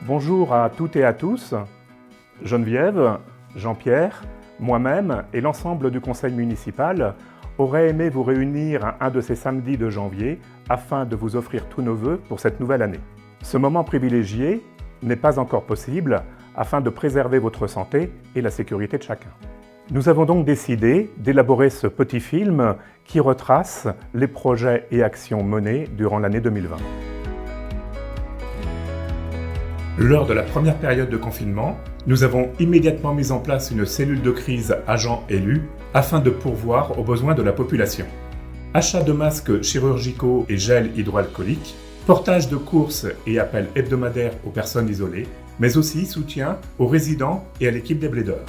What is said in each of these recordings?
Bonjour à toutes et à tous. Geneviève, Jean-Pierre, moi-même et l'ensemble du conseil municipal auraient aimé vous réunir un de ces samedis de janvier afin de vous offrir tous nos vœux pour cette nouvelle année. Ce moment privilégié n'est pas encore possible afin de préserver votre santé et la sécurité de chacun. Nous avons donc décidé d'élaborer ce petit film qui retrace les projets et actions menés durant l'année 2020. Lors de la première période de confinement, nous avons immédiatement mis en place une cellule de crise agents élus afin de pourvoir aux besoins de la population. Achat de masques chirurgicaux et gel hydroalcoolique, portage de courses et appels hebdomadaires aux personnes isolées, mais aussi soutien aux résidents et à l'équipe des Blédeurs.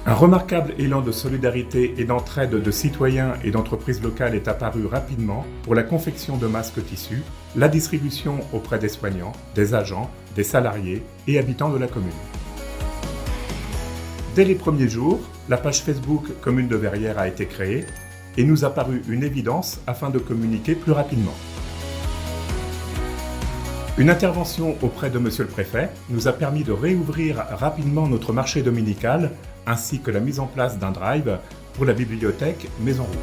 Un remarquable élan de solidarité et d'entraide de citoyens et d'entreprises locales est apparu rapidement pour la confection de masques tissus, la distribution auprès des soignants, des agents, des salariés et habitants de la commune. Dès les premiers jours, la page Facebook Commune de Verrières a été créée et nous a paru une évidence afin de communiquer plus rapidement. Une intervention auprès de Monsieur le Préfet nous a permis de réouvrir rapidement notre marché dominical ainsi que la mise en place d'un drive pour la bibliothèque Maison Rouge.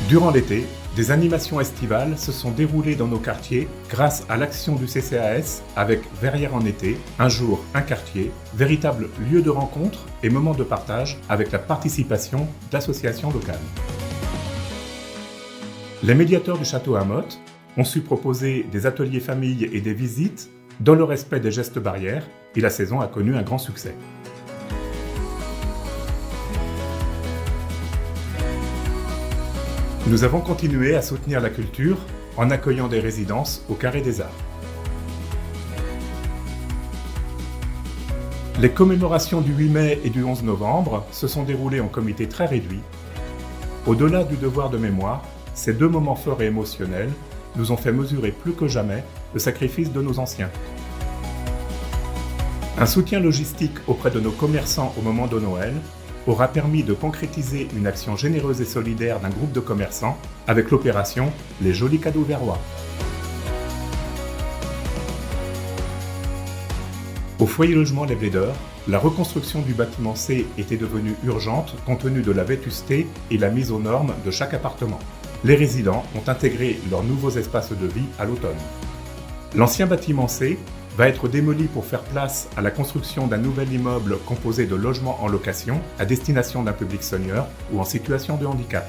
Durant l'été, des animations estivales se sont déroulées dans nos quartiers grâce à l'action du CCAS avec Verrières en été, un jour, un quartier, véritable lieu de rencontre et moment de partage avec la participation d'associations locales. Les médiateurs du château Amotte ont su proposer des ateliers famille et des visites dans le respect des gestes barrières et la saison a connu un grand succès. Nous avons continué à soutenir la culture en accueillant des résidences au Carré des Arts. Les commémorations du 8 mai et du 11 novembre se sont déroulées en comité très réduit. Au-delà du devoir de mémoire, ces deux moments forts et émotionnels nous ont fait mesurer plus que jamais le sacrifice de nos anciens. Un soutien logistique auprès de nos commerçants au moment de Noël aura permis de concrétiser une action généreuse et solidaire d'un groupe de commerçants avec l'opération Les Jolis Cadeaux Verrois. Au foyer logement Les Blédeurs, la reconstruction du bâtiment C était devenue urgente compte tenu de la vétusté et la mise aux normes de chaque appartement. Les résidents ont intégré leurs nouveaux espaces de vie à l'automne. L'ancien bâtiment C va être démoli pour faire place à la construction d'un nouvel immeuble composé de logements en location à destination d'un public senior ou en situation de handicap.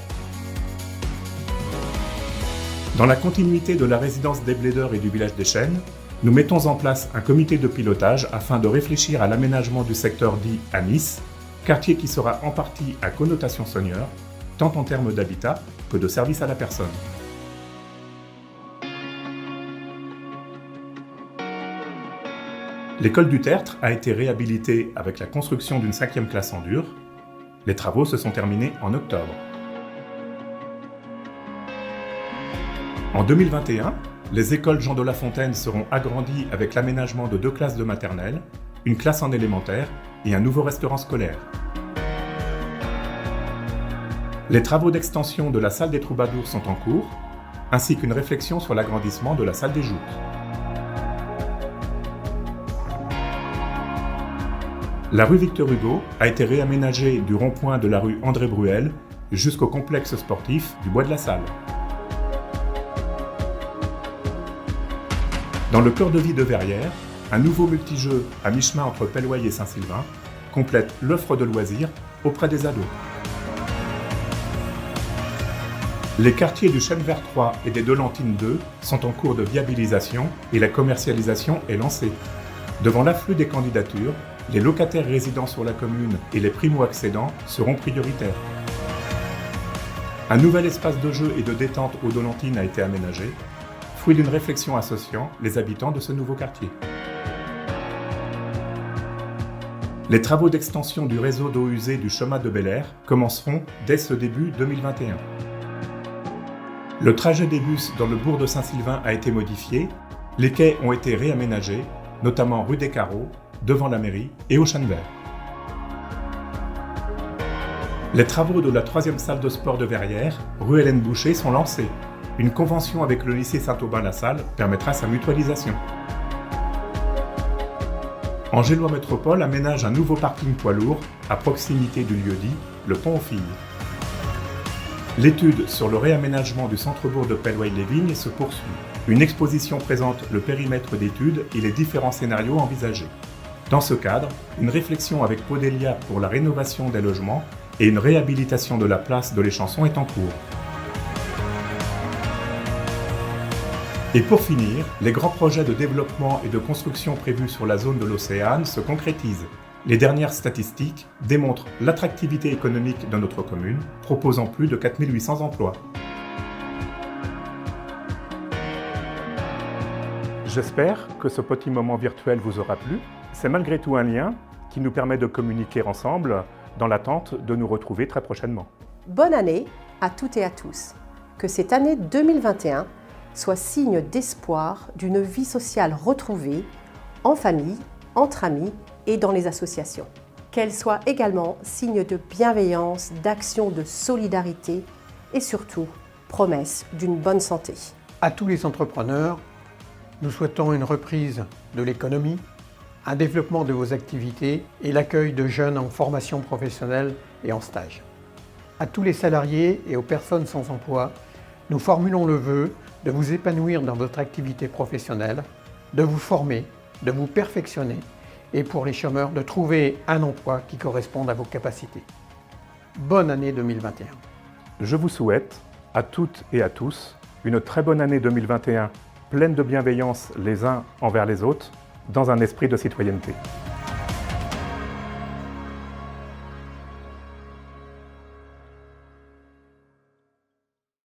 Dans la continuité de la résidence des Blédeurs et du village des Chênes, nous mettons en place un comité de pilotage afin de réfléchir à l'aménagement du secteur dit à Nice, quartier qui sera en partie à connotation senior, tant en termes d'habitat que de service à la personne. L'école du Tertre a été réhabilitée avec la construction d'une 5e classe en dur. Les travaux se sont terminés en octobre. En 2021, les écoles Jean de La Fontaine seront agrandies avec l'aménagement de 2 classes de maternelle, une classe en élémentaire et un nouveau restaurant scolaire. Les travaux d'extension de la salle des troubadours sont en cours, ainsi qu'une réflexion sur l'agrandissement de la salle des joutes. La rue Victor Hugo a été réaménagée du rond-point de la rue André Bruel jusqu'au complexe sportif du Bois de la Salle. Dans le cœur de vie de Verrières, un nouveau multijeu à mi-chemin entre Pellouaille et Saint-Sylvain complète l'offre de loisirs auprès des ados. Les quartiers du Chêne Vert 3 et des Delantines 2 sont en cours de viabilisation et la commercialisation est lancée. Devant l'afflux des candidatures, les locataires résidant sur la commune et les primo-accédants seront prioritaires. Un nouvel espace de jeu et de détente aux Delantines a été aménagé, fruit d'une réflexion associant les habitants de ce nouveau quartier. Les travaux d'extension du réseau d'eau usée du chemin de Bel-Air commenceront dès ce début 2021. Le trajet des bus dans le bourg de Saint-Sylvain a été modifié, les quais ont été réaménagés, notamment rue des Carreaux, devant la mairie et au Chêne Vert. Les travaux de la 3e salle de sport de Verrières, rue Hélène Boucher, sont lancés. Une convention avec le lycée Saint-Aubin-la-Salle permettra sa mutualisation. Angélois Métropole aménage un nouveau parking poids lourd à proximité du lieu-dit, le Pont aux Filles. L'étude sur le réaménagement du centre-bourg de Pellouay-les-Vignes se poursuit. Une exposition présente le périmètre d'études et les différents scénarios envisagés. Dans ce cadre, une réflexion avec Podelia pour la rénovation des logements et une réhabilitation de la place de l'Échanson est en cours. Et pour finir, les grands projets de développement et de construction prévus sur la zone de l'Océane se concrétisent. Les dernières statistiques démontrent l'attractivité économique de notre commune, proposant plus de 4 800 emplois. J'espère que ce petit moment virtuel vous aura plu. C'est malgré tout un lien qui nous permet de communiquer ensemble dans l'attente de nous retrouver très prochainement. Bonne année à toutes et à tous. Que cette année 2021 soit signe d'espoir d'une vie sociale retrouvée en famille, entre amis et dans les associations. Qu'elle soit également signe de bienveillance, d'action de solidarité et surtout promesse d'une bonne santé. À tous les entrepreneurs, nous souhaitons une reprise de l'économie, un développement de vos activités et l'accueil de jeunes en formation professionnelle et en stage. À tous les salariés et aux personnes sans emploi, nous formulons le vœu de vous épanouir dans votre activité professionnelle, de vous former, de vous perfectionner et pour les chômeurs de trouver un emploi qui corresponde à vos capacités. Bonne année 2021. Je vous souhaite, à toutes et à tous, une très bonne année 2021 pleine de bienveillance les uns envers les autres, dans un esprit de citoyenneté.